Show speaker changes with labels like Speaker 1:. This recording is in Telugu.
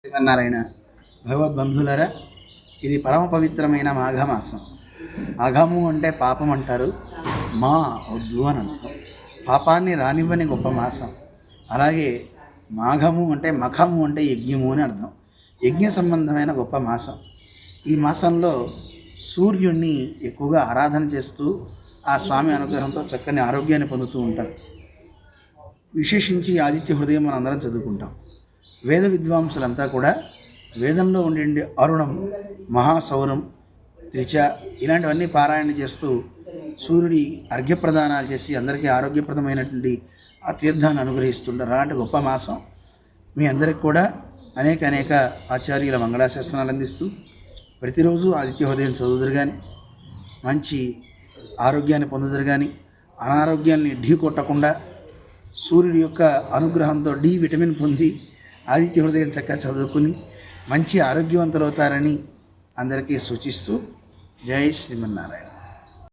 Speaker 1: శ్రీమన్నారాయణ భగవద్బంధువులారా, ఇది పరమ పవిత్రమైన మాఘమాసం. అఘము అంటే పాపం అంటారు, మా వద్దు అని అర్థం. పాపాన్ని రానివ్వని గొప్ప మాసం. అలాగే మాఘము అంటే మఖము అంటే యజ్ఞము అని అర్థం. యజ్ఞ సంబంధమైన గొప్ప మాసం. ఈ మాసంలో సూర్యుడిని ఎక్కువగా ఆరాధన చేస్తూ ఆ స్వామి అనుగ్రహంతో చక్కని ఆరోగ్యాన్ని పొందుతూ ఉంటారు. విశేషించి ఆదిత్య హృదయం మనం అందరం చదువుకుంటాం. వేద విద్వాంసులంతా కూడా వేదంలో ఉండే అరుణం, మహాసౌరం, త్రిచ ఇలాంటివన్నీ పారాయణ చేస్తూ సూర్యుడి అర్ఘ్యప్రదానాలు చేసి అందరికీ ఆరోగ్యప్రదమైనటువంటి ఆ తీర్థాన్ని అనుగ్రహిస్తుంటారు. అలాంటి గొప్ప మాసం. మీ అందరికి కూడా అనేక ఆచార్యుల మంగళాశాసనాలు అందిస్తూ ప్రతిరోజు ఆదిత్య హృదయం చదువుదురు కానీ, మంచి ఆరోగ్యాన్ని పొందుదురు కానీ, అనారోగ్యాన్ని ఢీ కొట్టకుండా సూర్యుడి యొక్క అనుగ్రహంతో డి విటమిన్ పొంది ఆదిత్య హృదయం చక్కగా చదువుకుని మంచి ఆరోగ్యవంతులవుతారని అందరికీ సూచిస్తూ జై శ్రీమన్నారాయణ.